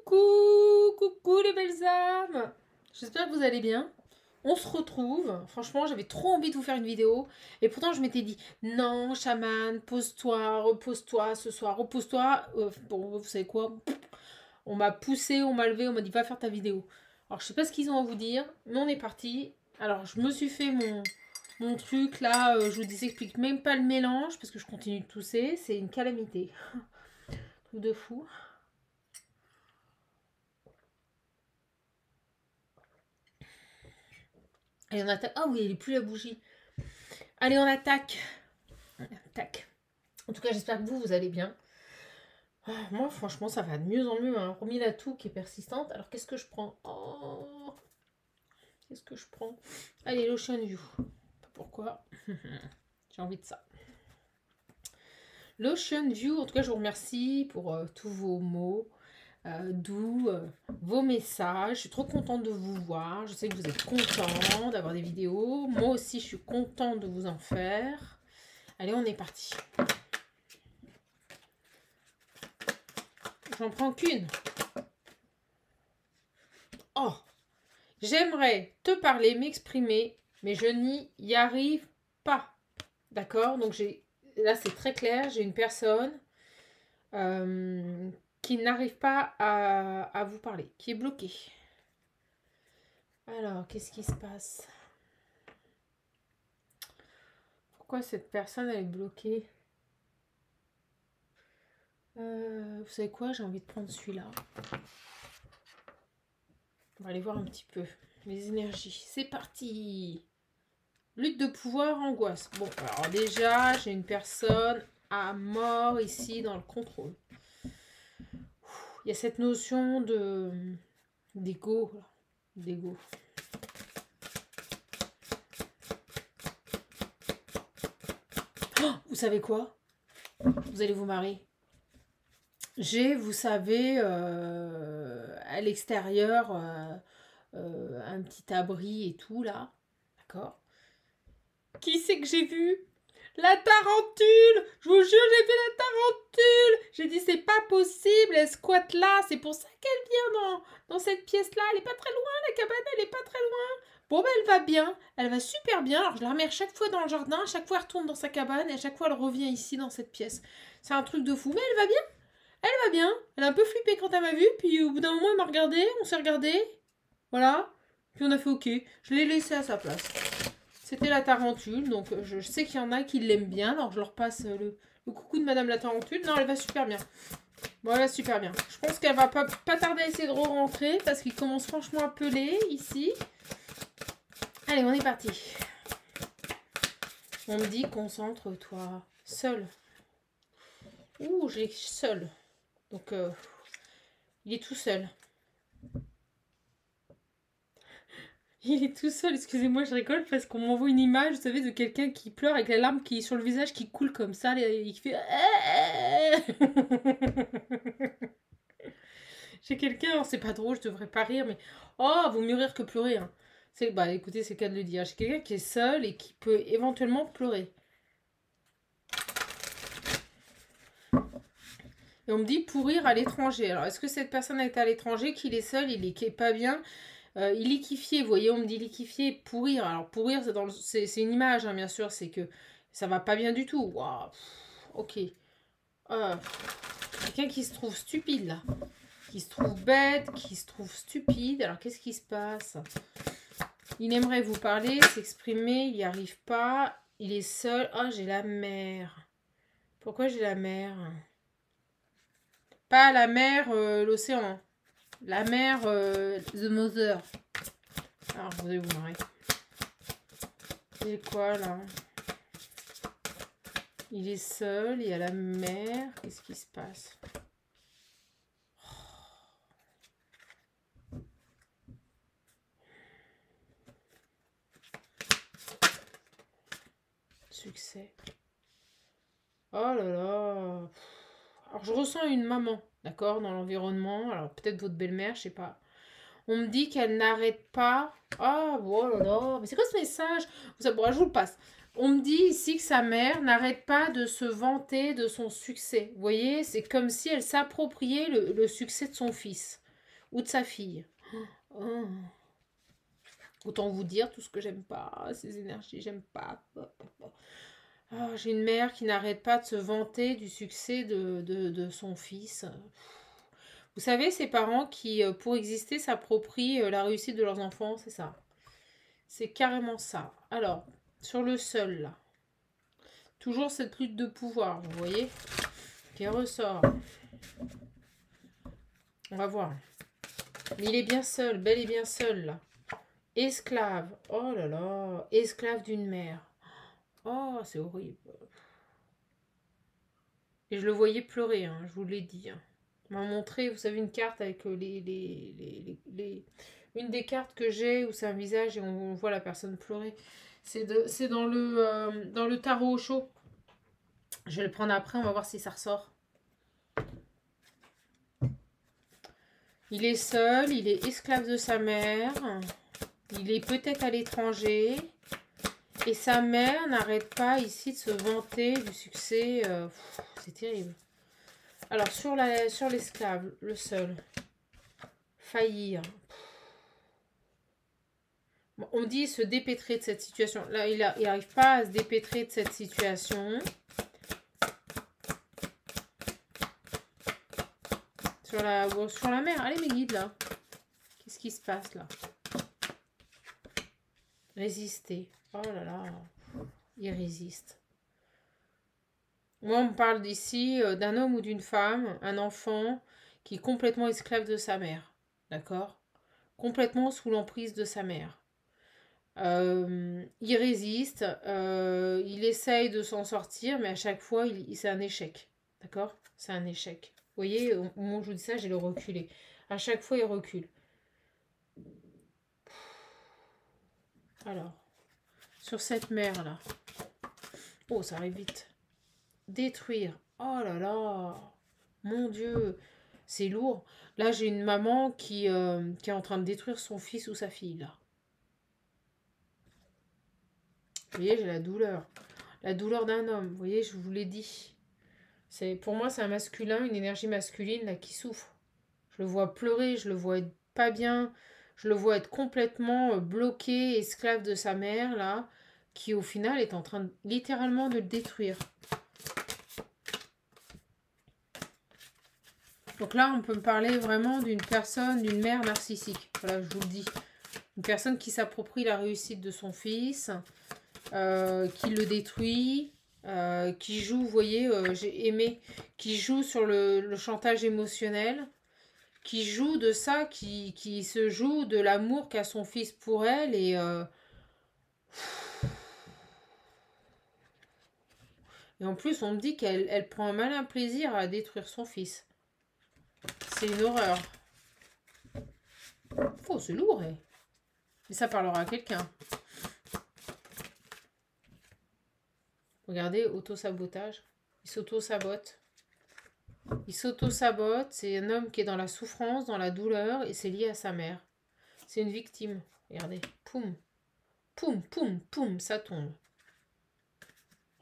Coucou les belles âmes. J'espère que vous allez bien. On se retrouve. Franchement, j'avais trop envie de vous faire une vidéo. Et pourtant, je m'étais dit, non, chaman, pose-toi, repose-toi ce soir, repose-toi. Bon, vous savez quoi? On m'a poussé, on m'a levé, on m'a dit, va faire ta vidéo. Alors, je sais pas ce qu'ils ont à vous dire, mais on est parti. Alors, je me suis fait mon truc là. Je vous dis, explique même pas le mélange parce que je continue de tousser. C'est une calamité. Truc de fou. Allez, on attaque. Ah oui, il n'est plus la bougie. Allez, on attaque. Tac. En tout cas, j'espère que vous allez bien. Moi, franchement, ça va de mieux en mieux. Hein. Remis la toux qui est persistante. Alors, qu'est-ce que je prends? Oh, qu'est-ce que je prends? Allez, l'Ocean View. Pourquoi? J'ai envie de ça. L'Ocean View, en tout cas, je vous remercie pour tous vos mots. D'où vos messages. Je suis trop contente de vous voir. Je sais que vous êtes contents d'avoir des vidéos. Moi aussi, je suis contente de vous en faire. Allez, on est parti. J'en prends qu'une. Oh, j'aimerais te parler, m'exprimer, mais je n'y arrive pas. D'accord? Donc, là, c'est très clair. J'ai une personne qui n'arrive pas à vous parler, qui est bloquée. Alors, qu'est-ce qui se passe? Pourquoi cette personne elle est bloquée? Vous savez quoi? J'ai envie de prendre celui-là. On va aller voir un petit peu les énergies. C'est parti! Lutte de pouvoir, angoisse. Bon, alors déjà, j'ai une personne à mort ici dans le contrôle. Il y a cette notion d'ego. D'ego. Oh, vous savez quoi? Vous allez vous marrer. J'ai, vous savez, à l'extérieur, un petit abri et tout, là. D'accord? Qui c'est que j'ai vu? La tarentule! Je vous jure, j'ai vu la tarentule! J'ai dit, c'est pas possible, elle squatte là. C'est pour ça qu'elle vient dans cette pièce-là. Elle est pas très loin, la cabane, elle est pas très loin. Bon, ben, elle va bien. Elle va super bien. Alors, je la remets à chaque fois dans le jardin. À chaque fois, elle retourne dans sa cabane. Et à chaque fois, elle revient ici, dans cette pièce. C'est un truc de fou. Mais elle va bien. Elle va bien. Elle a un peu flippé quand elle m'a vue. Puis, au bout d'un moment, elle m'a regardé. On s'est regardé. Voilà. Puis, on a fait OK. Je l'ai laissée à sa place. C'était la tarentule. Donc, je sais qu'il y en a qui l'aiment bien. Alors, je leur passe le coucou de Madame la tarentule. Non, elle va super bien. Bon, elle va super bien. Je pense qu'elle va pas tarder à essayer de re-rentrer. Parce qu'il commence franchement à peler ici. Allez, on est parti. On me dit, concentre-toi. Seul. Ouh, j'ai seul. Donc, il est tout seul. Il est tout seul, excusez-moi, je rigole parce qu'on m'envoie une image, vous savez, de quelqu'un qui pleure avec la larme qui est sur le visage qui coule comme ça et qui fait... J'ai quelqu'un, alors c'est pas drôle, je devrais pas rire, mais... Oh, vaut mieux rire que pleurer. Hein. Bah écoutez, c'est le cas de le dire. J'ai quelqu'un qui est seul et qui peut éventuellement pleurer. Et on me dit pourrir à l'étranger. Alors, est-ce que cette personne est à l'étranger, qu'il est seul, il est pas bien il liquéfié, vous voyez, on me dit liquéfié, pourrir. Alors, pourrir, c'est une image, hein, bien sûr, c'est que ça va pas bien du tout. Waouh, ok. Quelqu'un qui se trouve stupide, là. Qui se trouve bête, qui se trouve stupide. Alors, qu'est-ce qui se passe? Il aimerait vous parler, s'exprimer, il n'y arrive pas. Il est seul. Oh, j'ai la mer. Pourquoi j'ai la mer? Pas la mer, l'océan. La mer, The Mother. Alors, vous allez vous marrer. C'est quoi, là? Il est seul, il y a la mer. Qu'est-ce qui se passe? Succès. Oh là là. Alors, je ressens une maman, d'accord, dans l'environnement. Alors, peut-être votre belle-mère, je sais pas. On me dit qu'elle n'arrête pas. Ah, oh là là. Mais c'est quoi ce message? Bon, je vous le passe. On me dit ici que sa mère n'arrête pas de se vanter de son succès. Vous voyez, c'est comme si elle s'appropriait le succès de son fils. ou de sa fille. Oh. Autant vous dire tout ce que j'aime pas, ces énergies, j'aime pas. Oh, j'ai une mère qui n'arrête pas de se vanter du succès de son fils. Vous savez, ces parents qui, pour exister, s'approprient la réussite de leurs enfants, c'est ça. C'est carrément ça. Alors, sur le seul, là. Toujours cette lutte de pouvoir, vous voyez, qui ressort. On va voir. Mais il est bien seul, bel et bien seul, là. Esclave. Oh là là. Esclave d'une mère. Oh, c'est horrible. Et je le voyais pleurer, hein, je vous l'ai dit. Hein. On m'a montré, vous savez, une carte avec une des cartes que j'ai où c'est un visage et on voit la personne pleurer. C'est dans le tarot au chaud. Je vais le prendre après, on va voir si ça ressort. Il est seul, il est esclave de sa mère. Il est peut-être à l'étranger. Et sa mère n'arrête pas ici de se vanter du succès. C'est terrible. Alors, sur l'esclave, le seul. Faillir. Bon, on dit se dépêtrer de cette situation. Là, il n'arrive pas à se dépêtrer de cette situation. Sur la mer. Allez, mes guides, là. Qu'est-ce qui se passe, là? Résister. Oh là là. Il résiste. Moi, on me parle d'ici d'un homme ou d'une femme, un enfant, qui est complètement esclave de sa mère. D'accord? Complètement sous l'emprise de sa mère. Il résiste, il essaye de s'en sortir, mais à chaque fois, c'est un échec. D'accord? C'est un échec. Vous voyez, au moment où je vous dis ça, j'ai le reculé. À chaque fois, il recule. Alors, sur cette mer-là. Oh, ça arrive vite. Détruire. Oh là là. Mon Dieu. C'est lourd. Là, j'ai une maman qui est en train de détruire son fils ou sa fille, là. Vous voyez, j'ai la douleur. La douleur d'un homme. Vous voyez, je vous l'ai dit. Pour moi, c'est un masculin, une énergie masculine là, qui souffre. Je le vois pleurer, je le vois être pas bien. Je le vois être complètement bloqué, esclave de sa mère, là, qui au final est en train littéralement de le détruire. Donc là, on peut me parler vraiment d'une personne, d'une mère narcissique. Voilà, je vous le dis. Une personne qui s'approprie la réussite de son fils, qui le détruit, qui joue, vous voyez, j'ai aimé, qui joue sur le chantage émotionnel, qui joue de ça, qui se joue de l'amour qu'a son fils pour elle et en plus on me dit qu'elle prend un malin plaisir à détruire son fils. C'est une horreur. Oh, c'est lourd, hein. Mais ça parlera à quelqu'un. Regardez, auto-sabotage. Il s'auto-sabote. Il s'auto-sabote. C'est un homme qui est dans la souffrance, dans la douleur, et c'est lié à sa mère. C'est une victime. Regardez. Poum. Poum, poum, poum, ça tombe.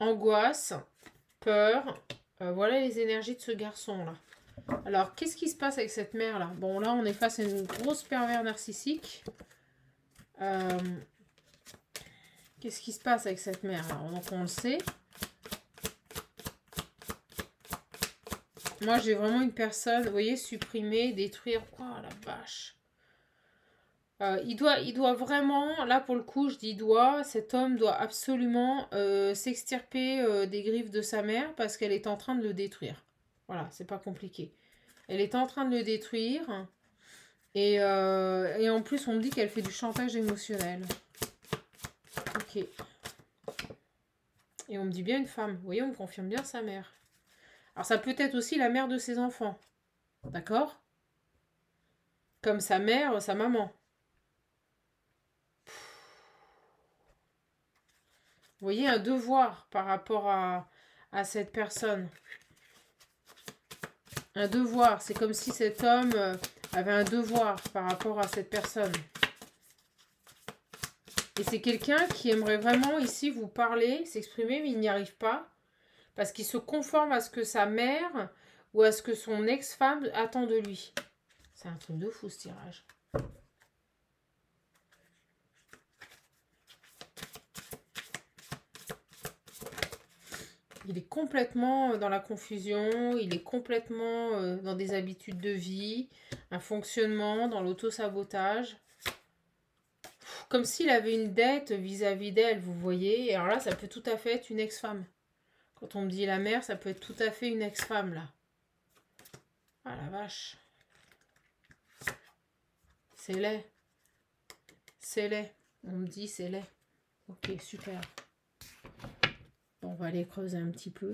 Angoisse. Peur. Voilà les énergies de ce garçon-là. Alors, qu'est-ce qui se passe avec cette mère-là? Bon, là, on est face à une grosse pervers narcissique. Qu'est-ce qui se passe avec cette mère-là? Donc, on le sait. Moi, j'ai vraiment une personne, vous voyez, supprimer, détruire. Oh, la vache. Il doit vraiment, là, pour le coup, je dis cet homme doit absolument s'extirper des griffes de sa mère parce qu'elle est en train de le détruire. Voilà, c'est pas compliqué. Elle est en train de le détruire. Et en plus, on me dit qu'elle fait du chantage émotionnel. Ok. Et on me dit bien une femme. Vous voyez, on me confirme bien sa mère. Alors, ça peut être aussi la mère de ses enfants. D'accord? Comme sa mère, sa maman. Vous voyez, un devoir par rapport à cette personne. Un devoir. C'est comme si cet homme avait un devoir par rapport à cette personne. Et c'est quelqu'un qui aimerait vraiment ici vous parler, s'exprimer, mais il n'y arrive pas. Parce qu'il se conforme à ce que sa mère ou à ce que son ex-femme attend de lui. C'est un truc de fou ce tirage. Il est complètement dans la confusion, il est complètement dans des habitudes de vie, un fonctionnement, dans l'auto-sabotage. Comme s'il avait une dette vis-à-vis d'elle, vous voyez. Et alors là, ça peut tout à fait être une ex-femme. Quand on me dit la mère, ça peut être tout à fait une ex-femme, là. Ah la vache. C'est laid. C'est laid. On me dit c'est laid. Ok, super. On va aller creuser un petit peu.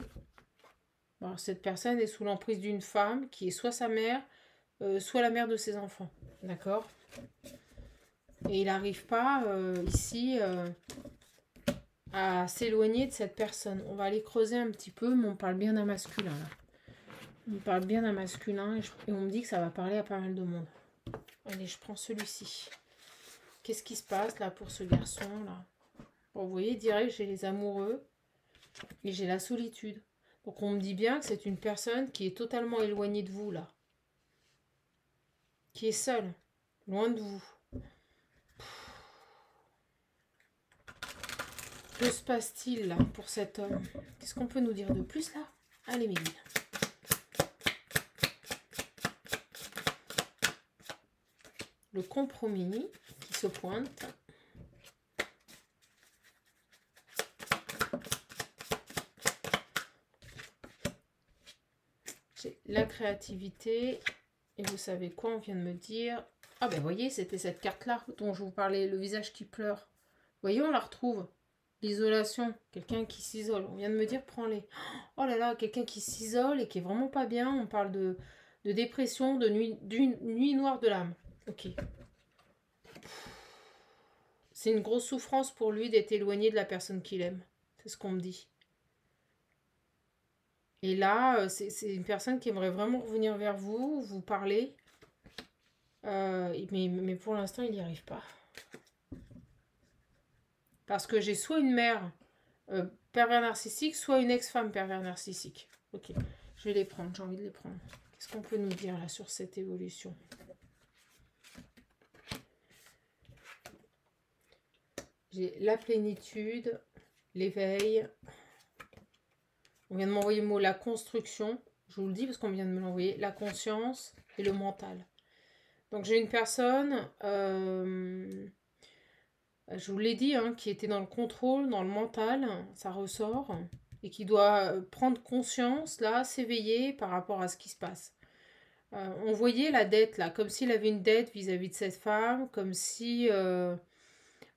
Alors, cette personne est sous l'emprise d'une femme qui est soit sa mère, soit la mère de ses enfants. D'accord? Et il n'arrive pas ici à s'éloigner de cette personne. On va aller creuser un petit peu, mais on parle bien d'un masculin là. On parle bien d'un masculin et on me dit que ça va parler à pas mal de monde. Allez, je prends celui-ci. Qu'est-ce qui se passe là pour ce garçon là? Bon, vous voyez, direct, j'ai les amoureux et j'ai la solitude. Donc on me dit bien que c'est une personne qui est totalement éloignée de vous là. Qui est seule, loin de vous. Que se passe-t-il là pour cet homme? Qu'est-ce qu'on peut nous dire de plus là? Allez mes guides. Le compromis qui se pointe. J'ai la créativité. Et vous savez quoi, on vient de me dire... Ah ben vous voyez, c'était cette carte-là dont je vous parlais, le visage qui pleure. Vous voyez, on la retrouve. L'isolation, quelqu'un qui s'isole. On vient de me dire, prends-les. Oh là là, quelqu'un qui s'isole et qui est vraiment pas bien. On parle de dépression, de nuit noire de l'âme. Ok. C'est une grosse souffrance pour lui d'être éloigné de la personne qu'il aime. C'est ce qu'on me dit. Et là, c'est une personne qui aimerait vraiment revenir vers vous, vous parler. Mais pour l'instant, il n'y arrive pas. Parce que j'ai soit une mère pervers narcissique, soit une ex-femme pervers narcissique. Ok, je vais les prendre, j'ai envie de les prendre. Qu'est-ce qu'on peut nous dire là sur cette évolution? J'ai la plénitude, l'éveil. On vient de m'envoyer le mot la construction. Je vous le dis parce qu'on vient de me l'envoyer. La conscience et le mental. Donc j'ai une personne... je vous l'ai dit, hein, qui était dans le contrôle, dans le mental, ça ressort, et qui doit prendre conscience, là, s'éveiller par rapport à ce qui se passe. On voyait la dette, là, comme s'il avait une dette vis-à-vis de cette femme, comme si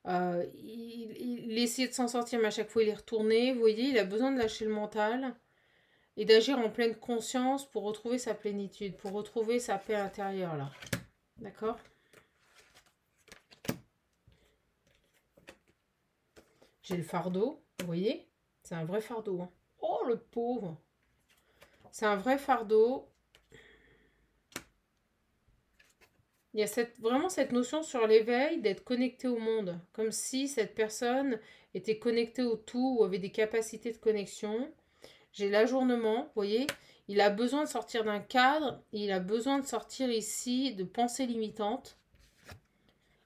il essayait de s'en sortir, mais à chaque fois il est retourné. Vous voyez, il a besoin de lâcher le mental et d'agir en pleine conscience pour retrouver sa plénitude, pour retrouver sa paix intérieure, là. D'accord ? J'ai le fardeau, vous voyez? C'est un vrai fardeau. Hein. Oh, le pauvre! C'est un vrai fardeau. Il y a vraiment cette notion sur l'éveil d'être connecté au monde. Comme si cette personne était connectée au tout ou avait des capacités de connexion. J'ai l'ajournement, vous voyez? Il a besoin de sortir d'un cadre. Il a besoin de sortir ici de pensées limitantes.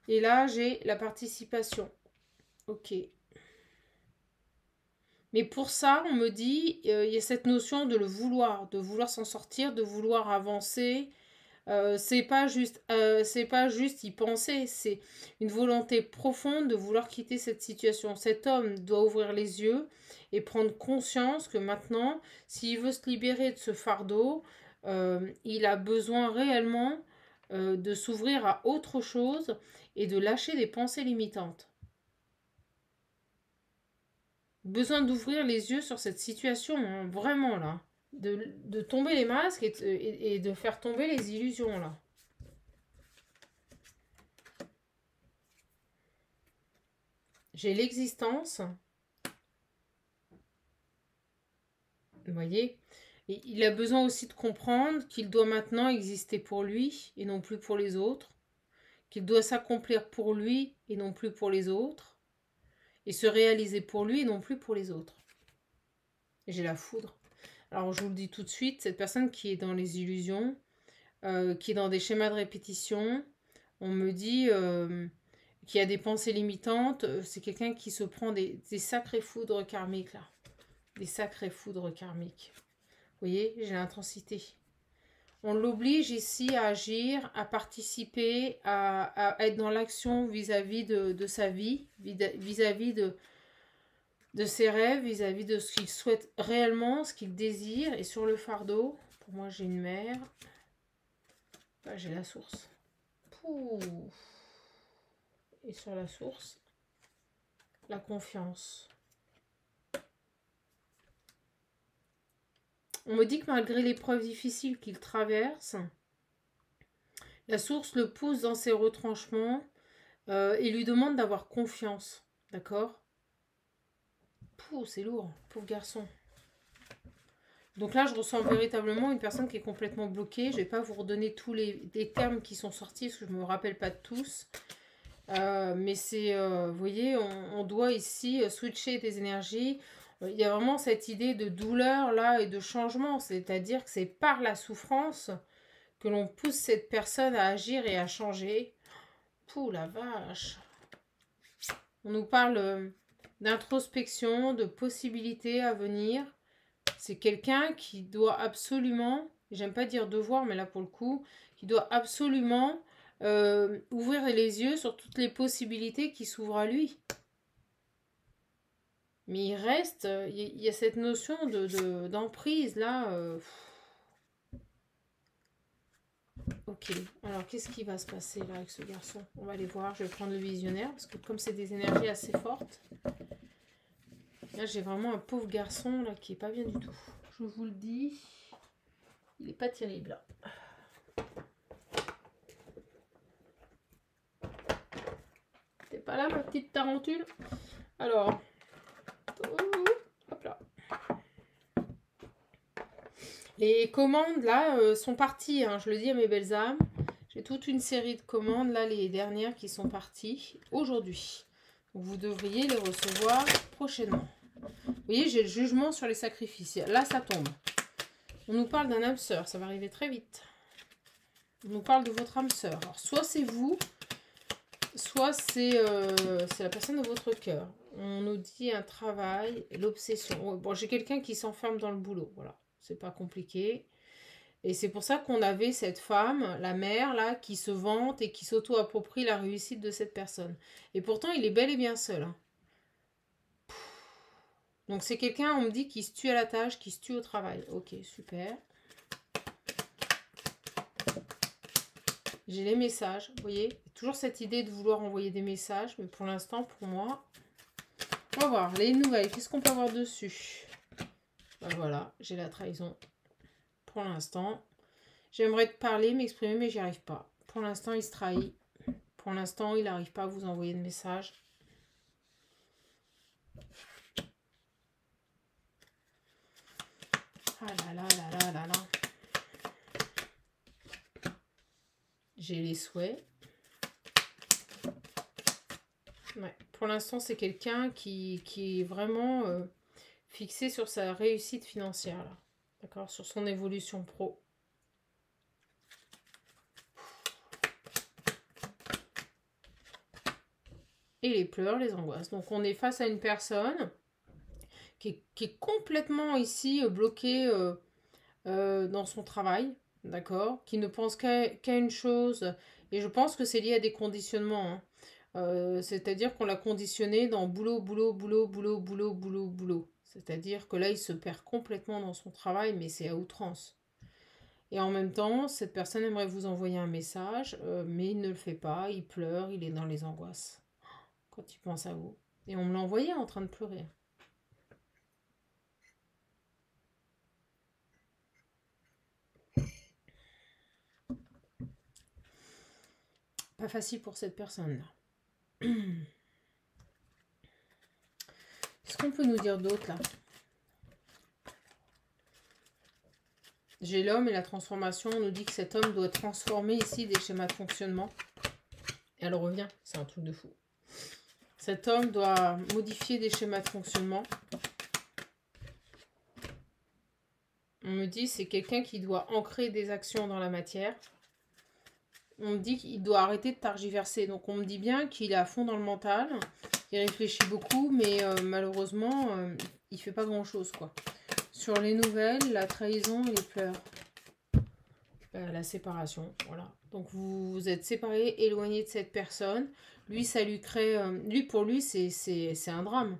Et là, j'ai la participation. Ok. Mais pour ça, on me dit, il y a cette notion de le vouloir, de vouloir s'en sortir, de vouloir avancer. C'est pas juste y penser, c'est une volonté profonde de vouloir quitter cette situation. Cet homme doit ouvrir les yeux et prendre conscience que maintenant, s'il veut se libérer de ce fardeau, il a besoin réellement de s'ouvrir à autre chose et de lâcher des pensées limitantes. Besoin d'ouvrir les yeux sur cette situation, hein, vraiment là. De tomber les masques et de faire tomber les illusions là. J'ai l'existence. Vous voyez? Et il a besoin aussi de comprendre qu'il doit maintenant exister pour lui et non plus pour les autres. Qu'il doit s'accomplir pour lui et non plus pour les autres. Et se réaliser pour lui et non plus pour les autres. Et j'ai la foudre. Alors je vous le dis tout de suite, cette personne qui est dans les illusions, qui est dans des schémas de répétition. On me dit qu'il y a des pensées limitantes. C'est quelqu'un qui se prend des sacrées foudres karmiques, là. Des sacrées foudres karmiques. Vous voyez, j'ai l'intensité. On l'oblige ici à agir, à participer, à être dans l'action vis-à-vis de sa vie, vis-à-vis de ses rêves, vis-à-vis de ce qu'il souhaite réellement, ce qu'il désire. Et sur le fardeau, pour moi j'ai une mer, là, j'ai la source. Pouh. Et sur la source, la confiance. On me dit que malgré l'épreuve difficile qu'il traverse, la source le pousse dans ses retranchements et lui demande d'avoir confiance. D'accord? Pouh, c'est lourd, pauvre garçon. Donc là, je ressens véritablement une personne qui est complètement bloquée. Je ne vais pas vous redonner tous les termes qui sont sortis, parce que je ne me rappelle pas de tous. Mais c'est, vous voyez, on doit ici switcher des énergies. Il y a vraiment cette idée de douleur là et de changement. C'est-à-dire que c'est par la souffrance que l'on pousse cette personne à agir et à changer. Pouh, la vache. On nous parle d'introspection, de possibilités à venir. C'est quelqu'un qui doit absolument, j'aime pas dire devoir, mais là pour le coup, qui doit absolument ouvrir les yeux sur toutes les possibilités qui s'ouvrent à lui. Mais il reste, il y a cette notion d'emprise là. Ok, alors qu'est-ce qui va se passer là avec ce garçon? On va aller voir, je vais prendre le visionnaire, parce que comme c'est des énergies assez fortes, là j'ai vraiment un pauvre garçon là qui est pas bien du tout. Je vous le dis, il est pas terrible là. T'es pas là ma petite tarentule? Alors, hop là. Les commandes là sont parties, hein, je le dis à mes belles âmes. J'ai toute une série de commandes là, les dernières qui sont parties aujourd'hui. Donc vous devriez les recevoir prochainement. Vous voyez, j'ai le jugement sur les sacrifices. Là, ça tombe. On nous parle d'un âme sœur, ça va arriver très vite. On nous parle de votre âme sœur. Alors, soit c'est vous, soit c'est la personne de votre cœur. On nous dit un travail, l'obsession. Bon, j'ai quelqu'un qui s'enferme dans le boulot, voilà. C'est pas compliqué. Et c'est pour ça qu'on avait cette femme, la mère, là, qui se vante et qui s'auto-approprie la réussite de cette personne. Et pourtant, il est bel et bien seul. Hein. Donc c'est quelqu'un, on me dit, qui se tue à la tâche, qui se tue au travail. Ok, super. J'ai les messages, vous voyez. Toujours cette idée de vouloir envoyer des messages, mais pour l'instant, pour moi... On va voir, les nouvelles, qu'est-ce qu'on peut avoir dessus? Ben voilà, j'ai la trahison. Pour l'instant, j'aimerais te parler, m'exprimer, mais j'y arrive pas. Pour l'instant, il se trahit. Pour l'instant, il n'arrive pas à vous envoyer de message. Ah là là là là là là. J'ai les souhaits. Ouais. Pour l'instant, c'est quelqu'un qui est vraiment fixé sur sa réussite financière. Là. D'accord? Sur son évolution pro. Et les pleurs, les angoisses. Donc, on est face à une personne qui est complètement ici bloquée dans son travail. D'accord? Qui ne pense qu'à une chose. Et je pense que c'est lié à des conditionnements. Hein. C'est-à-dire qu'on l'a conditionné dans boulot, boulot, boulot, boulot, boulot, boulot, boulot. C'est-à-dire que là, il se perd complètement dans son travail, mais c'est à outrance. Et en même temps, cette personne aimerait vous envoyer un message, mais il ne le fait pas, il pleure, il est dans les angoisses. Quand il pense à vous. Et on me l'a envoyé en train de pleurer. Pas facile pour cette personne-là. Qu'est-ce qu'on peut nous dire d'autre là? J'ai l'homme et la transformation. On nous dit que cet homme doit transformer ici des schémas de fonctionnement. Et elle revient. C'est un truc de fou. Cet homme doit modifier des schémas de fonctionnement. On me dit c'est quelqu'un qui doit ancrer des actions dans la matière. On me dit qu'il doit arrêter de targiverser. Donc on me dit bien qu'il est à fond dans le mental. Il réfléchit beaucoup, mais malheureusement, il fait pas grand-chose, quoi. Sur les nouvelles, la trahison et les pleurs. La séparation, voilà. Donc vous êtes séparés, éloignés de cette personne. Lui, ça lui crée... pour lui, c'est un drame.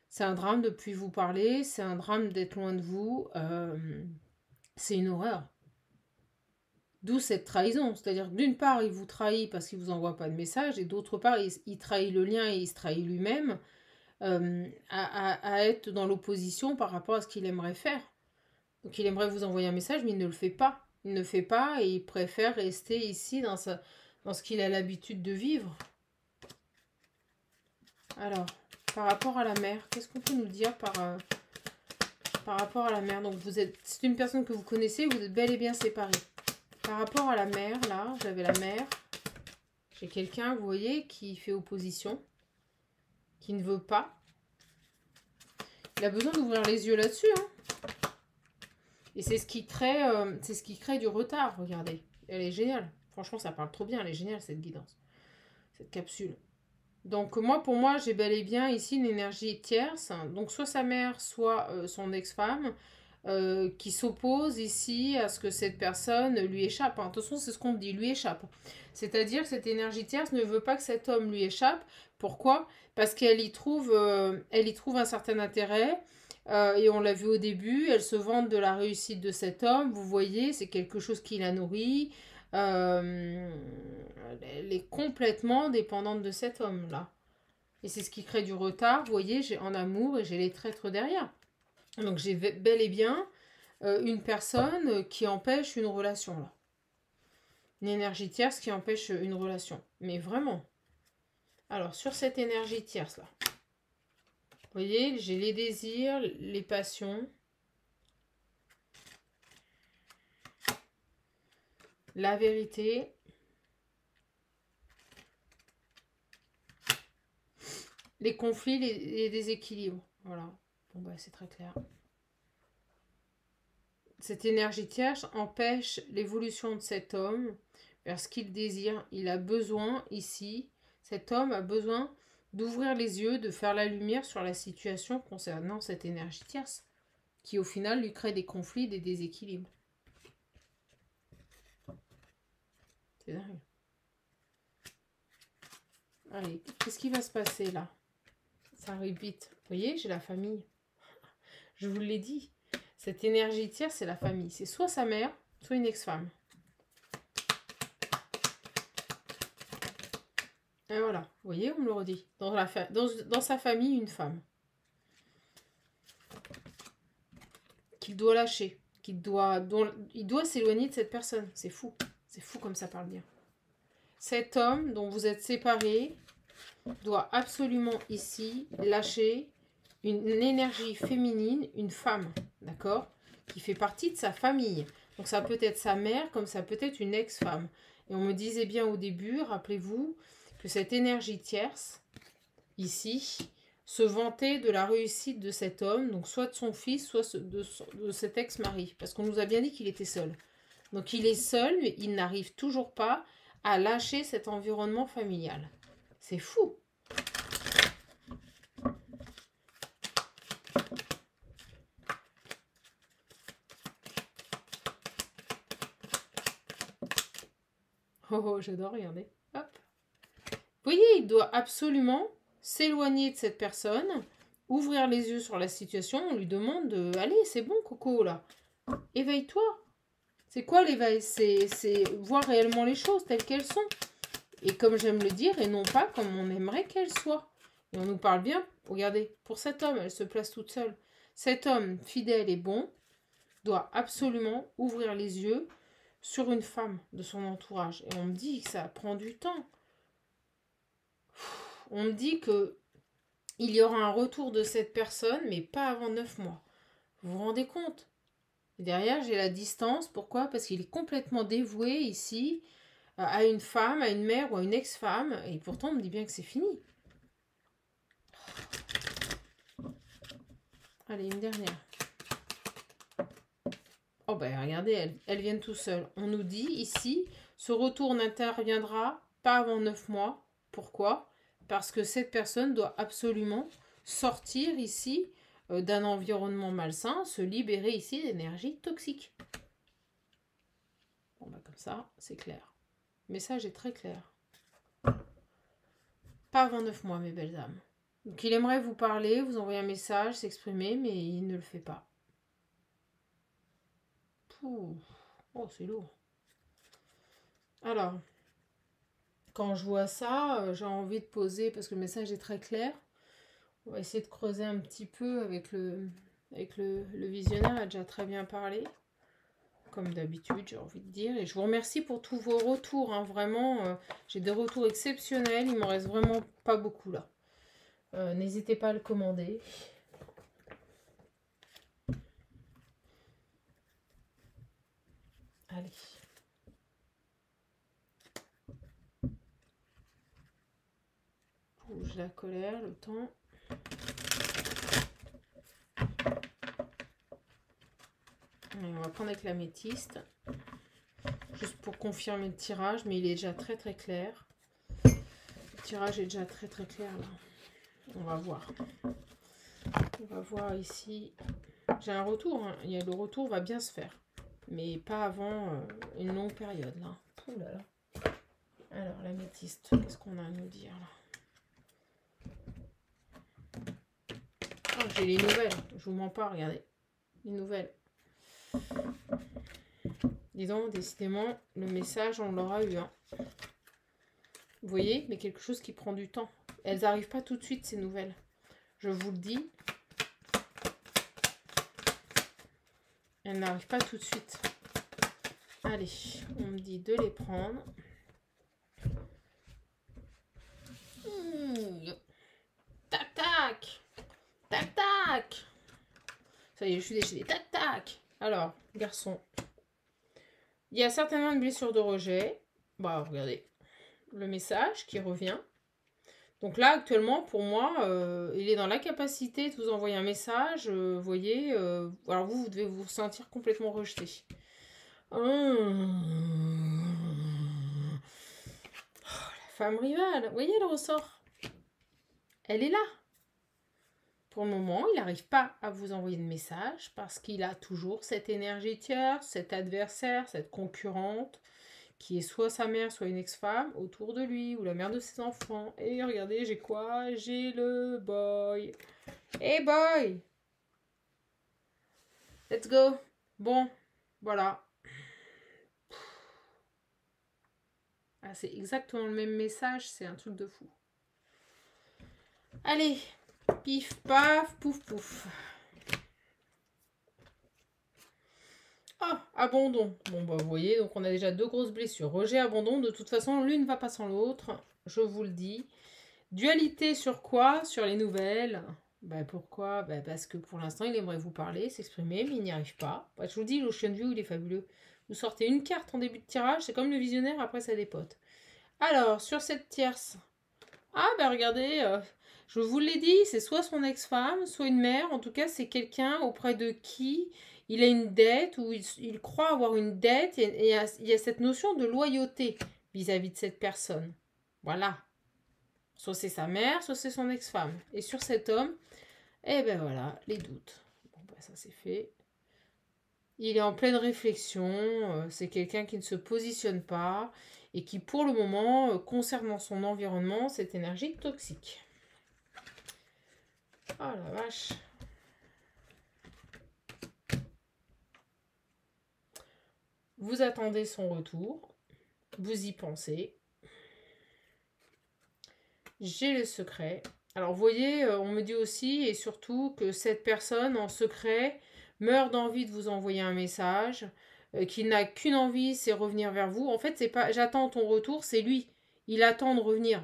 C'est un drame de ne plus vous parler. C'est un drame d'être loin de vous. C'est une horreur. D'où cette trahison. C'est-à-dire que d'une part, il vous trahit parce qu'il ne vous envoie pas de message. Et d'autre part, il trahit le lien et il se trahit lui-même à être dans l'opposition par rapport à ce qu'il aimerait faire. Donc il aimerait vous envoyer un message, mais il ne le fait pas. Il ne fait pas et il préfère rester ici dans ce qu'il a l'habitude de vivre. Alors, par rapport à la mère, qu'est-ce qu'on peut nous dire par rapport à la mère? Donc c'est une personne que vous connaissez, vous êtes bel et bien séparés. Par rapport à la mère, là, j'avais la mère. J'ai quelqu'un, vous voyez, qui fait opposition, qui ne veut pas. Il a besoin d'ouvrir les yeux là-dessus, hein. Et c'est ce qui crée du retard, regardez. Elle est géniale. Franchement, ça parle trop bien. Elle est géniale, cette guidance. Cette capsule. Donc, pour moi, j'ai bel et bien ici une énergie tierce. Donc, soit sa mère, soit son ex-femme, qui s'oppose ici à ce que cette personne lui échappe. De toute façon, c'est ce qu'on me dit, lui échappe. C'est-à-dire que cette énergie tierce ne veut pas que cet homme lui échappe. Pourquoi? Parce qu'elle y trouve un certain intérêt. Et on l'a vu au début, elle se vante de la réussite de cet homme. Vous voyez, c'est quelque chose qui la nourrit. Elle est complètement dépendante de cet homme-là. Et c'est ce qui crée du retard. Vous voyez, j'ai en amour et j'ai les traîtres derrière. Donc j'ai bel et bien une personne qui empêche une relation là. Une énergie tierce qui empêche une relation. Mais vraiment. Alors sur cette énergie tierce là. Vous voyez, j'ai les désirs, les passions. La vérité. Les conflits, les déséquilibres. Voilà. Bon, bah, c'est très clair. Cette énergie tierce empêche l'évolution de cet homme vers ce qu'il désire. Il a besoin, ici, cet homme a besoin d'ouvrir les yeux, de faire la lumière sur la situation concernant cette énergie tierce, qui au final lui crée des conflits, des déséquilibres. C'est dingue. Allez, qu'est-ce qui va se passer là? Ça arrive vite. Vous voyez, j'ai la famille. Je vous l'ai dit. Cette énergie tierce, c'est la famille. C'est soit sa mère, soit une ex-femme. Et voilà, vous voyez, on me le redit. Dans sa famille, une femme. Qu'il doit lâcher. Il doit s'éloigner de cette personne. C'est fou. C'est fou comme ça parle bien. Cet homme dont vous êtes séparés doit absolument ici lâcher une énergie féminine, une femme, d'accord, qui fait partie de sa famille. Donc ça peut être sa mère comme ça peut être une ex-femme. Et on me disait bien au début, rappelez-vous, que cette énergie tierce, ici, se vantait de la réussite de cet homme, donc soit de son fils, soit de cet ex-mari. Parce qu'on nous a bien dit qu'il était seul. Donc il est seul, mais il n'arrive toujours pas à lâcher cet environnement familial. C'est fou. Oh, j'adore, regardez. Hop. Vous voyez, il doit absolument s'éloigner de cette personne, ouvrir les yeux sur la situation. On lui demande de... Allez, c'est bon, Coco, là. Éveille-toi. C'est quoi l'éveil? C'est voir réellement les choses telles qu'elles sont. Et comme j'aime le dire, et non pas comme on aimerait qu'elles soient. Et on nous parle bien, regardez, pour cet homme, elle se place toute seule. Cet homme fidèle et bon doit absolument ouvrir les yeux sur une femme de son entourage. Et on me dit que ça prend du temps. On me dit que il y aura un retour de cette personne, mais pas avant 9 mois. Vous vous rendez compte? Et derrière, j'ai la distance. Pourquoi? Parce qu'il est complètement dévoué ici à une femme, à une mère ou à une ex-femme. Et pourtant, on me dit bien que c'est fini. Allez, une dernière. Oh ben regardez, elles viennent tout seules. On nous dit ici, ce retour n'interviendra pas avant 9 mois. Pourquoi? Parce que cette personne doit absolument sortir ici d'un environnement malsain, se libérer ici d'énergie toxique. Bon ben comme ça, c'est clair. Le message est très clair. Pas avant 9 mois, mes belles âmes. Donc il aimerait vous parler, vous envoyer un message, s'exprimer, mais il ne le fait pas. Pouh. Oh, c'est lourd. Alors, quand je vois ça, j'ai envie de poser, parce que le message est très clair. On va essayer de creuser un petit peu avec le visionnaire, il a déjà très bien parlé. Comme d'habitude, j'ai envie de dire. Et je vous remercie pour tous vos retours. Hein. Vraiment, j'ai des retours exceptionnels. Il m'en reste vraiment pas beaucoup là. N'hésitez pas à le commander. Allez. Bouge la colère, le temps. Et on va prendre avec l'améthyste. Juste pour confirmer le tirage, mais il est déjà très très clair. Le tirage est déjà très très clair là. On va voir. On va voir ici. J'ai un retour. Hein. Le retour va bien se faire. Mais pas avant une longue période là. Ouh là là. Alors l'améthyste, qu'est-ce qu'on a à nous dire là? Oh, j'ai les nouvelles. Je vous mens pas, regardez. Les nouvelles. Dis donc, décidément, le message, on l'aura eu. Hein. Vous voyez, mais quelque chose qui prend du temps. Elles n'arrivent pas tout de suite, ces nouvelles. Je vous le dis. Elles n'arrivent pas tout de suite. Allez, on me dit de les prendre. Tac, tac. Tac, tac. Ça y est, je suis déchirée. Tac, tac. Alors, garçon. Il y a certainement une blessure de rejet. Bah, regardez. Le message qui revient. Donc là, actuellement, pour moi, il est dans la capacité de vous envoyer un message. Vous voyez, alors vous devez vous sentir complètement rejeté. Oh, la femme rivale. Vous voyez, elle ressort. Elle est là. Pour le moment, il n'arrive pas à vous envoyer de message parce qu'il a toujours cette énergie tierce, cet adversaire, cette concurrente qui est soit sa mère, soit une ex-femme autour de lui ou la mère de ses enfants. Et regardez, j'ai quoi? J'ai le boy. Hey boy! Let's go! Bon, voilà. Ah, c'est exactement le même message, c'est un truc de fou. Allez! Pif, paf, pouf, pouf. Ah, abandon. Bon, bah, vous voyez, donc on a déjà 2 grosses blessures. Rejet, abandon. De toute façon, l'une ne va pas sans l'autre. Je vous le dis. Dualité sur quoi? Sur les nouvelles. Bah, pourquoi? Bah, parce que pour l'instant, il aimerait vous parler, s'exprimer, mais il n'y arrive pas. Bah, je vous dis, l'Ocean View, il est fabuleux. Vous sortez une carte en début de tirage. C'est comme le visionnaire, après ça dépote. Alors, sur cette tierce. Ah, bah, regardez... je vous l'ai dit, c'est soit son ex-femme, soit une mère. En tout cas, c'est quelqu'un auprès de qui il a une dette ou il croit avoir une dette. Et il y a cette notion de loyauté vis-à-vis de cette personne. Voilà. Soit c'est sa mère, soit c'est son ex-femme. Et sur cet homme, eh ben voilà, les doutes. Bon, ben ça c'est fait. Il est en pleine réflexion. C'est quelqu'un qui ne se positionne pas et qui, pour le moment, concernant son environnement, cette énergie toxique. Oh la vache. Vous attendez son retour. Vous y pensez. J'ai le secret. Alors, vous voyez, on me dit aussi, et surtout, que cette personne, en secret, meurt d'envie de vous envoyer un message, qu'il n'a qu'une envie, c'est revenir vers vous. En fait, c'est pas j'attends ton retour, c'est lui. Il attend de revenir.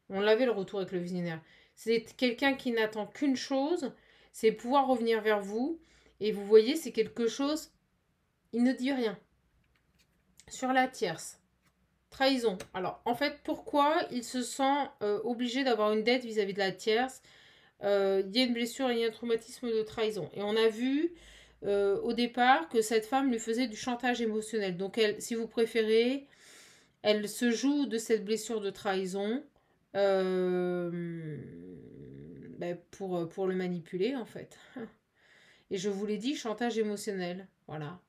On l'avait le retour avec le visionnaire. C'est quelqu'un qui n'attend qu'une chose, c'est pouvoir revenir vers vous. Et vous voyez, c'est quelque chose, il ne dit rien. Sur la tierce. Trahison. Alors, en fait, pourquoi il se sent obligé d'avoir une dette vis-à-vis de la tierce? Il y a une blessure et il y a un traumatisme de trahison. Et on a vu au départ que cette femme lui faisait du chantage émotionnel. Donc, elle, si vous préférez, elle se joue de cette blessure de trahison pour le manipuler, en fait. Et je vous l'ai dit, chantage émotionnel. Voilà.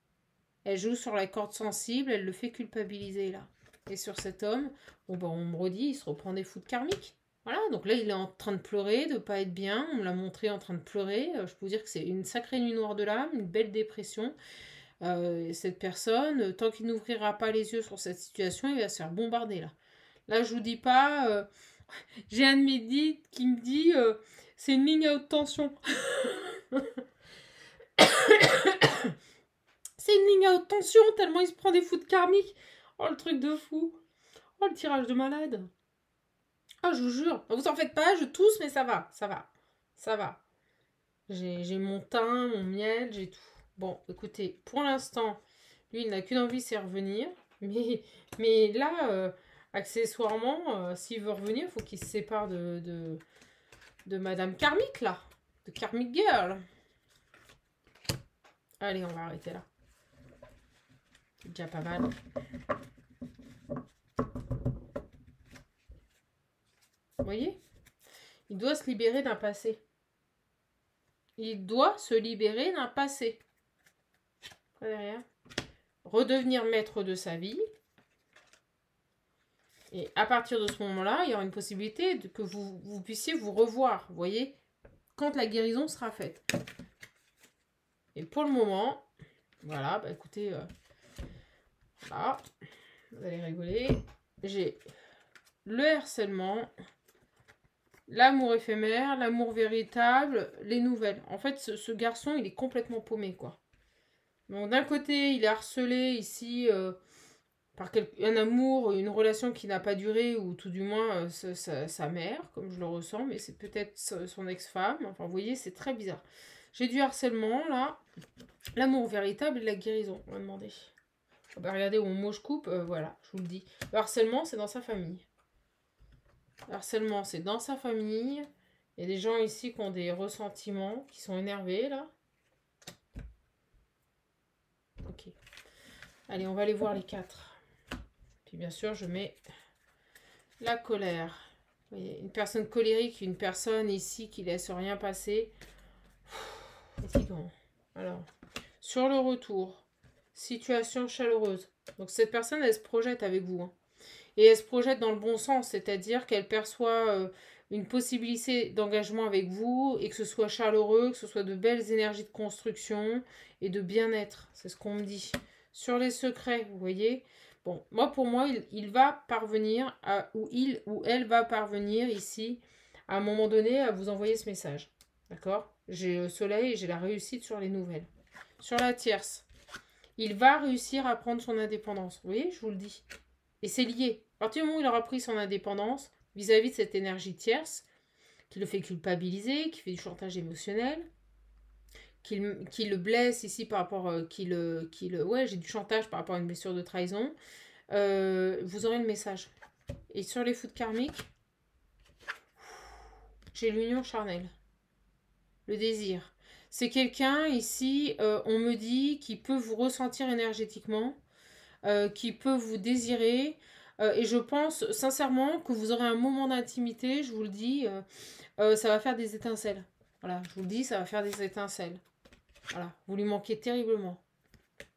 Elle joue sur la corde sensible, elle le fait culpabiliser, là. Et sur cet homme, bon, ben, on me redit, il se reprend des foudres karmiques. Voilà, donc là, il est en train de pleurer, de ne pas être bien. On me l'a montré en train de pleurer. Je peux vous dire que c'est une sacrée nuit noire de l'âme, une belle dépression. Cette personne, tant qu'il n'ouvrira pas les yeux sur cette situation, il va se faire bombarder, là. Là, je vous dis pas... j'ai un de mes guides qui me dit c'est une ligne à haute tension. C'est une ligne à haute tension, tellement il se prend des foudres karmiques. Oh, le truc de fou. Oh, le tirage de malade. Oh, je vous jure. Vous en faites pas, je tousse, mais ça va, ça va. Ça va. J'ai mon thym, mon miel, j'ai tout. Bon, écoutez, pour l'instant, lui, il n'a qu'une envie, c'est revenir. Mais là, accessoirement, s'il veut revenir, il faut qu'il se sépare de Madame Karmique, là. De Karmic Girl. Allez, on va arrêter là. C'est déjà pas mal. Vous voyez? Il doit se libérer d'un passé. Il doit se libérer d'un passé. Derrière. Redevenir maître de sa vie. Et à partir de ce moment-là, il y aura une possibilité que vous puissiez vous revoir. Vous voyez? Quand la guérison sera faite. Et pour le moment, voilà, bah écoutez, voilà, vous allez rigoler. J'ai le harcèlement, l'amour éphémère, l'amour véritable, les nouvelles. En fait, ce garçon, il est complètement paumé, quoi. Donc d'un côté, il est harcelé ici par un amour, une relation qui n'a pas duré, ou tout du moins sa mère, comme je le ressens, mais c'est peut-être son ex-femme. Enfin, vous voyez, c'est très bizarre. J'ai du harcèlement, là. L'amour véritable et la guérison, on m'a demandé. Bah, regardez où mot je coupe, voilà, je vous le dis. Le harcèlement, c'est dans sa famille. Le harcèlement, c'est dans sa famille. Il y a des gens ici qui ont des ressentiments, qui sont énervés, là. Ok. Allez, on va aller voir les 4. Puis bien sûr, je mets la colère. Vous voyez, une personne colérique, une personne ici qui laisse rien passer. Fatigant. Alors, sur le retour, situation chaleureuse. Donc cette personne, elle se projette avec vous. Hein. Et elle se projette dans le bon sens, c'est-à-dire qu'elle perçoit une possibilité d'engagement avec vous, et que ce soit chaleureux, que ce soit de belles énergies de construction et de bien-être. C'est ce qu'on me dit. Sur les secrets, vous voyez. Bon, pour moi, il va parvenir, ou il ou elle va parvenir ici, à un moment donné, à vous envoyer ce message. D'accord? J'ai le soleil et j'ai la réussite sur les nouvelles. Sur la tierce, il va réussir à prendre son indépendance. Vous voyez, je vous le dis. Et c'est lié. À partir du moment où il aura pris son indépendance vis-à-vis de cette énergie tierce, qui le fait culpabiliser, qui fait du chantage émotionnel, qui le blesse ici par rapport... ouais, j'ai du chantage par rapport à une blessure de trahison. Vous aurez le message. Et sur les foudres karmiques, j'ai l'union charnelle. Le désir. C'est quelqu'un ici, on me dit, qui peut vous ressentir énergétiquement, qui peut vous désirer. Et je pense sincèrement que vous aurez un moment d'intimité, je vous le dis, ça va faire des étincelles. Voilà, je vous le dis, ça va faire des étincelles. Voilà, vous lui manquez terriblement.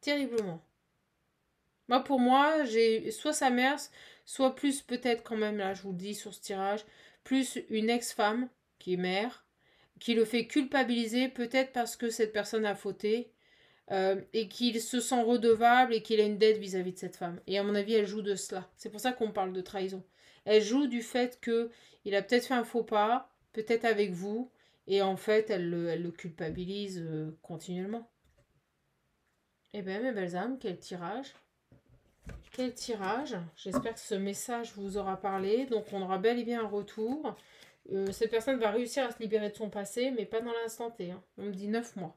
Terriblement. Moi, pour moi, j'ai soit sa mère, soit plus peut-être quand même, là, je vous le dis sur ce tirage, plus une ex-femme qui est mère, qui le fait culpabiliser, peut-être parce que cette personne a fauté, et qu'il se sent redevable et qu'il a une dette vis-à-vis de cette femme. Et à mon avis, elle joue de cela. C'est pour ça qu'on parle de trahison. Elle joue du fait qu'il a peut-être fait un faux pas, peut-être avec vous, et en fait, elle le culpabilise continuellement. Eh bien, mes belles âmes, quel tirage! Quel tirage! J'espère que ce message vous aura parlé. Donc, on aura bel et bien un retour. Cette personne va réussir à se libérer de son passé, mais pas dans l'instant T. Hein. On me dit 9 mois.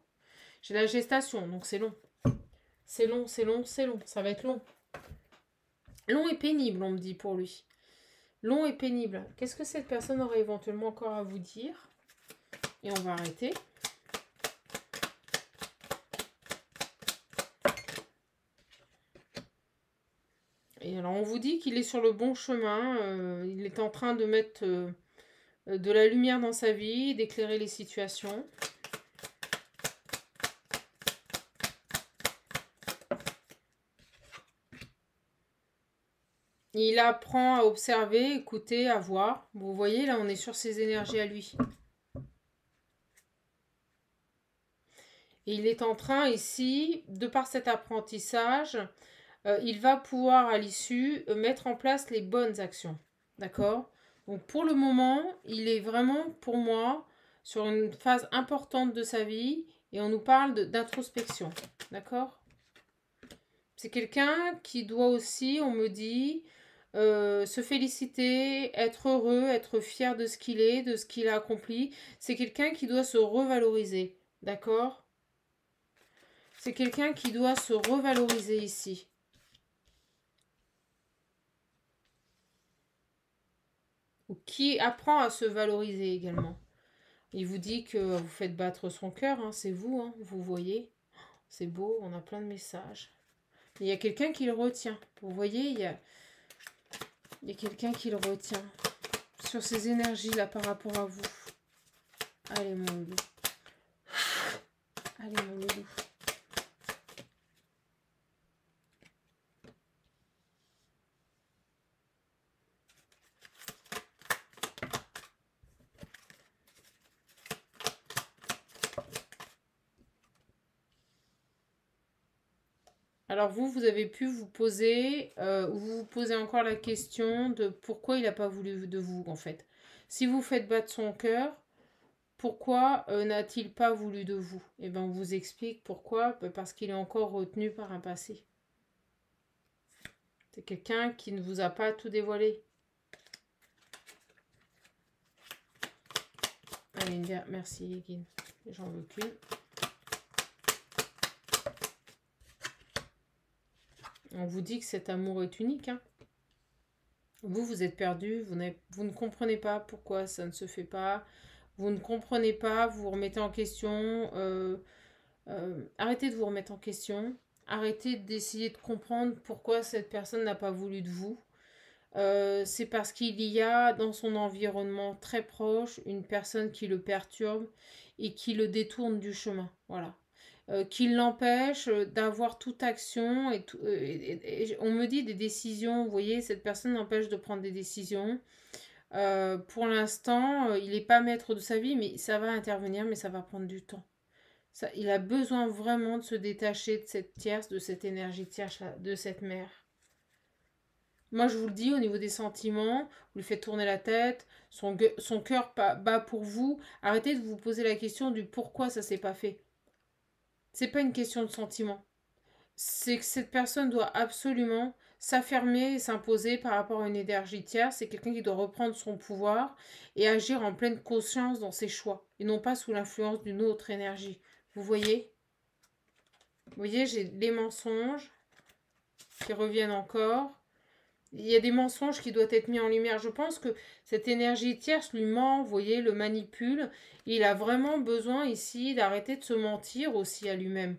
J'ai la gestation, donc c'est long. C'est long, c'est long, c'est long. Ça va être long. Long et pénible, on me dit pour lui. Long et pénible. Qu'est-ce que cette personne aurait éventuellement encore à vous dire? Et on va arrêter. Et alors, on vous dit qu'il est sur le bon chemin. Il est en train de mettre de la lumière dans sa vie, d'éclairer les situations. Il apprend à observer, écouter, à voir. Vous voyez, là, on est sur ses énergies à lui. Et il est en train, ici, de par cet apprentissage, il va pouvoir, à l'issue, mettre en place les bonnes actions. D'accord? Donc, pour le moment, il est vraiment, pour moi, sur une phase importante de sa vie. Et on nous parle d'introspection. D'accord? C'est quelqu'un qui doit aussi, on me dit, se féliciter, être heureux, être fier de ce qu'il est, de ce qu'il a accompli. C'est quelqu'un qui doit se revaloriser. D'accord? C'est quelqu'un qui doit se revaloriser ici. Ou qui apprend à se valoriser également. Il vous dit que vous faites battre son cœur, hein, c'est vous, hein, vous voyez. C'est beau, on a plein de messages. Il y a quelqu'un qui le retient. Vous voyez, il y a quelqu'un qui le retient. Sur ces énergies-là par rapport à vous. Allez, mon loup. Allez, mon loup. Alors vous avez pu vous poser, ou vous vous posez encore la question de pourquoi il n'a pas voulu de vous, en fait. Si vous faites battre son cœur, pourquoi n'a-t-il pas voulu de vous? Eh bien, on vous explique pourquoi. Parce qu'il est encore retenu par un passé. C'est quelqu'un qui ne vous a pas tout dévoilé. Allez, merci, Guine. J'en veux qu'une. On vous dit que cet amour est unique. Hein. Vous êtes perdu, vous ne comprenez pas pourquoi ça ne se fait pas. Vous ne comprenez pas, vous vous remettez en question. Arrêtez de vous remettre en question. Arrêtez d'essayer de comprendre pourquoi cette personne n'a pas voulu de vous. C'est parce qu'il y a dans son environnement très proche une personne qui le perturbe et qui le détourne du chemin. Voilà. Qui l'empêche d'avoir toute action et on me dit des décisions, vous voyez, cette personne l'empêche de prendre des décisions. Pour l'instant, il n'est pas maître de sa vie, mais ça va intervenir, mais ça va prendre du temps. Il a besoin vraiment de se détacher de cette tierce, de cette énergie tierce, de cette mère. Moi, je vous le dis, au niveau des sentiments, vous lui faites tourner la tête, son cœur bat pour vous. Arrêtez de vous poser la question du pourquoi ça s'est pas fait. C'est pas une question de sentiment. C'est que cette personne doit absolument s'affirmer et s'imposer par rapport à une énergie tierce. C'est quelqu'un qui doit reprendre son pouvoir et agir en pleine conscience dans ses choix et non pas sous l'influence d'une autre énergie. Vous voyez? Vous voyez, j'ai les mensonges qui reviennent encore. Il y a des mensonges qui doivent être mis en lumière. Je pense que cette énergie tierce lui ment, vous voyez, le manipule. Il a vraiment besoin ici d'arrêter de se mentir aussi à lui-même.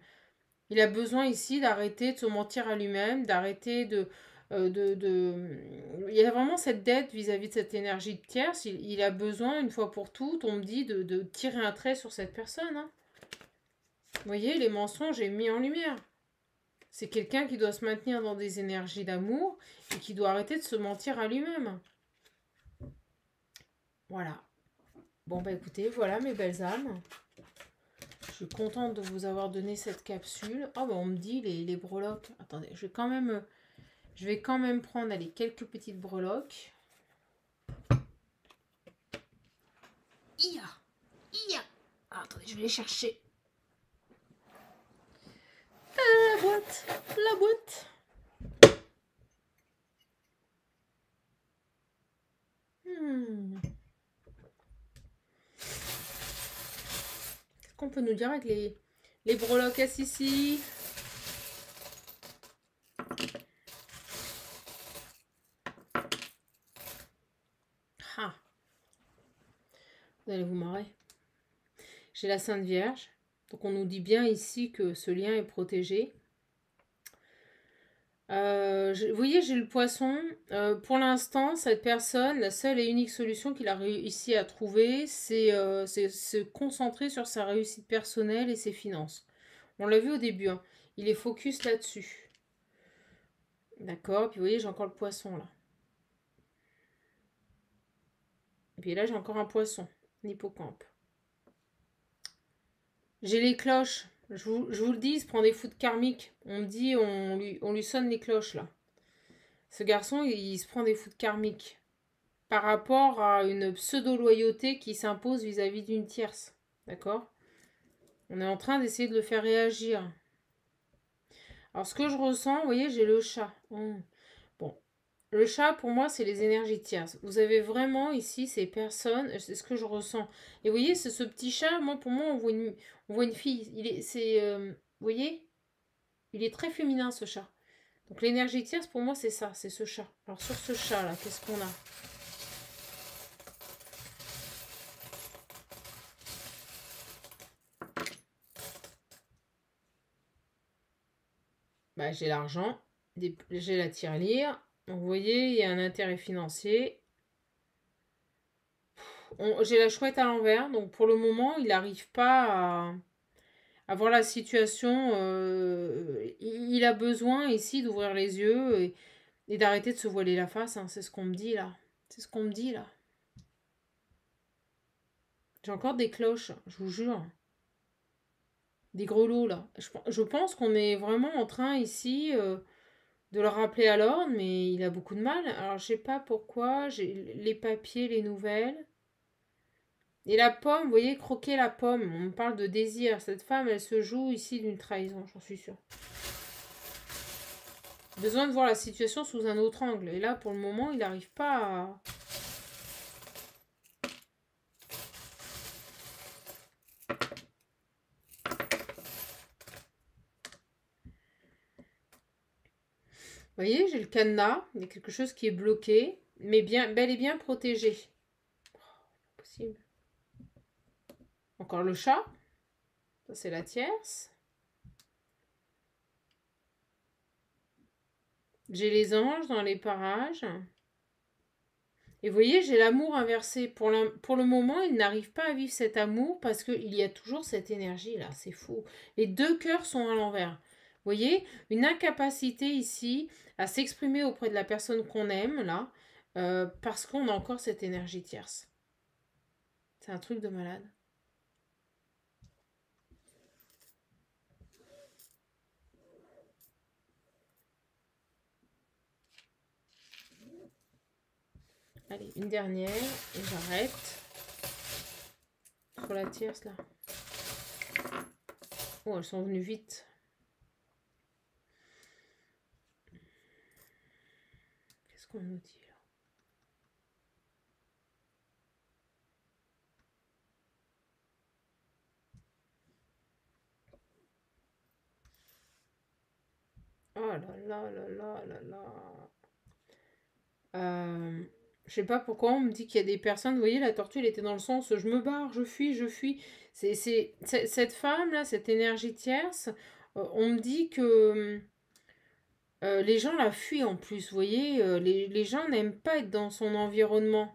Il a besoin ici d'arrêter de se mentir à lui-même, d'arrêter de... Il y a vraiment cette dette vis-à-vis de cette énergie tierce. Il a besoin, une fois pour toutes, on me dit, de tirer un trait sur cette personne. Hein. Vous voyez, les mensonges est mis en lumière. C'est quelqu'un qui doit se maintenir dans des énergies d'amour et qui doit arrêter de se mentir à lui-même. Voilà. Bon, bah écoutez, voilà mes belles âmes. Je suis contente de vous avoir donné cette capsule. Oh, bah on me dit les breloques. Attendez, je vais quand même prendre allez, quelques petites breloques. Ia. Ah, attendez, je vais les chercher. La boîte. Qu'est-ce qu'on peut nous dire avec les breloques ici? Ah. Vous allez vous marrer. J'ai la Sainte Vierge. Donc on nous dit bien ici que ce lien est protégé. Vous voyez, j'ai le poisson. Pour l'instant, cette personne, la seule et unique solution qu'il a réussi à trouver, c'est se concentrer sur sa réussite personnelle et ses finances. On l'a vu au début, hein. Il est focus là-dessus. D'accord, puis vous voyez, j'ai encore le poisson là. Et puis là, j'ai encore un poisson, l'hippocampe. J'ai les cloches. Je vous le dis, il se prend des foudres karmiques. On me dit, on lui sonne les cloches là. Ce garçon, il se prend des foudres karmiques par rapport à une pseudo-loyauté qui s'impose vis-à-vis d'une tierce. D'accord? On est en train d'essayer de le faire réagir. Alors, ce que je ressens, vous voyez, j'ai le chat. Bon, le chat, pour moi, c'est les énergies tierces. Vous avez vraiment ici ces personnes, c'est ce que je ressens. Et vous voyez, c'est ce petit chat, moi, pour moi, on voit une fille. Vous voyez, il est très féminin, ce chat. Donc, l'énergie tierce, pour moi, c'est ça, c'est ce chat. Alors, sur ce chat-là, qu'est-ce qu'on a? Bah, j'ai l'argent, j'ai la tirelire. Donc, vous voyez, il y a un intérêt financier. J'ai la chouette à l'envers. Donc, pour le moment, il n'arrive pas à voir la situation. Il a besoin ici d'ouvrir les yeux et d'arrêter de se voiler la face. Hein. C'est ce qu'on me dit là. C'est ce qu'on me dit là. J'ai encore des cloches, je vous jure. Des grelots là. Je pense qu'on est vraiment en train ici de le rappeler à l'ordre, mais il a beaucoup de mal. Alors je sais pas pourquoi. J'ai les papiers, les nouvelles. Et la pomme, vous voyez, croquer la pomme. On me parle de désir. Cette femme, elle se joue ici d'une trahison, j'en suis sûre. Besoin de voir la situation sous un autre angle. Et là, pour le moment, il n'arrive pas à... Vous voyez, j'ai le cadenas. Il y a quelque chose qui est bloqué, mais bien, bel et bien protégé. Oh, pas possible. Encore le chat. Ça, c'est la tierce. J'ai les anges dans les parages. Et vous voyez, j'ai l'amour inversé. Pour le moment, il n'arrive pas à vivre cet amour parce qu'il y a toujours cette énergie-là. C'est fou. Les deux cœurs sont à l'envers. Vous voyez, une incapacité ici à s'exprimer auprès de la personne qu'on aime, là, parce qu'on a encore cette énergie tierce. C'est un truc de malade. Allez, une dernière et j'arrête. Sur la tierce, là. Oh, elles sont venues vite. Qu'est-ce qu'on nous dit là? Oh là là là là là là. Je sais pas pourquoi on me dit qu'il y a des personnes, vous voyez, la tortue, elle était dans le sens je me barre, je fuis, je fuis. Cette femme-là, cette énergie tierce, on me dit que les gens la fuient en plus, vous voyez, les gens n'aiment pas être dans son environnement.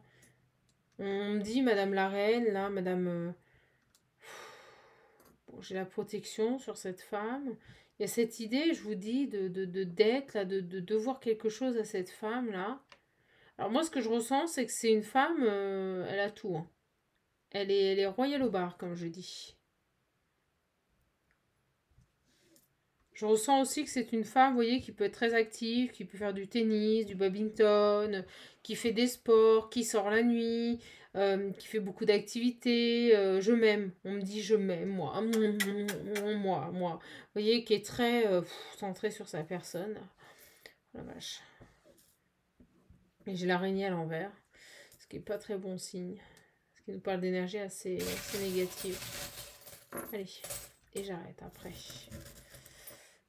On me dit, Madame la Reine, là, Madame... Bon, j'ai la protection sur cette femme. Il y a cette idée, je vous dis, d'être, là, de devoir quelque chose à cette femme-là. Alors moi, ce que je ressens, c'est que c'est une femme, elle a tout. Hein. Elle est royale au bar, comme je dis. Je ressens aussi que c'est une femme, vous voyez, qui peut être très active, qui peut faire du tennis, du badminton, qui fait des sports, qui sort la nuit, qui fait beaucoup d'activités. Je m'aime. On me dit je m'aime, moi. Moi. Vous voyez, qui est très centrée sur sa personne. Oh la vache. Et j'ai l'araignée à l'envers, ce qui n'est pas très bon signe. Ce qui nous parle d'énergie assez négative. Allez, et j'arrête après.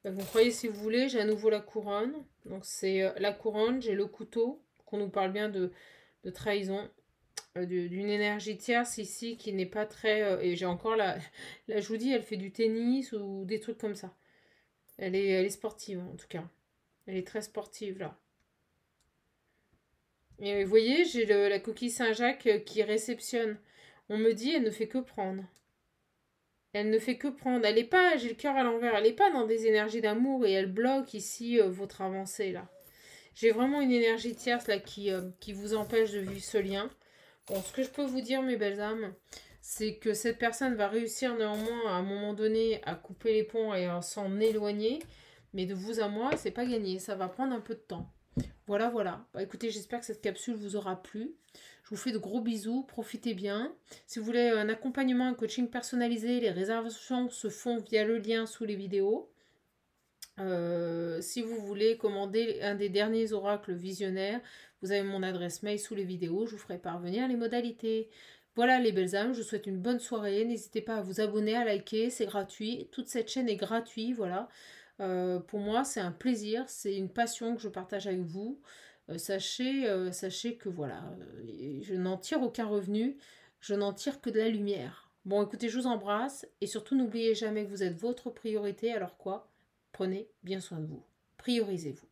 Vous croyez si vous voulez, j'ai à nouveau la couronne. Donc c'est la couronne, j'ai le couteau, qu'on nous parle bien de trahison. D'une énergie tierce ici qui n'est pas très... et j'ai encore la... Je vous dis, elle fait du tennis ou des trucs comme ça. Elle est sportive en tout cas. Elle est très sportive, là. Et vous voyez, j'ai la coquille Saint-Jacques qui réceptionne. On me dit, elle ne fait que prendre. Elle ne fait que prendre. Elle est pas, j'ai le cœur à l'envers, elle n'est pas dans des énergies d'amour et elle bloque ici votre avancée, là. J'ai vraiment une énergie tierce, là, qui vous empêche de vivre ce lien. Bon, ce que je peux vous dire, mes belles âmes, c'est que cette personne va réussir néanmoins, à un moment donné, à couper les ponts et à s'en éloigner. Mais de vous à moi, c'est pas gagné. Ça va prendre un peu de temps. Voilà, voilà. Bah, écoutez, j'espère que cette capsule vous aura plu. Je vous fais de gros bisous, profitez bien. Si vous voulez un accompagnement, un coaching personnalisé, les réservations se font via le lien sous les vidéos. Si vous voulez commander un des derniers oracles visionnaires, vous avez mon adresse mail sous les vidéos, je vous ferai parvenir les modalités. Voilà les belles âmes, je vous souhaite une bonne soirée. N'hésitez pas à vous abonner, à liker, c'est gratuit. Toute cette chaîne est gratuite, voilà. Pour moi, c'est un plaisir, c'est une passion que je partage avec vous. Sachez que voilà, je n'en tire aucun revenu, je n'en tire que de la lumière. Bon, écoutez, je vous embrasse et surtout n'oubliez jamais que vous êtes votre priorité. Alors quoi? Prenez bien soin de vous. Priorisez-vous.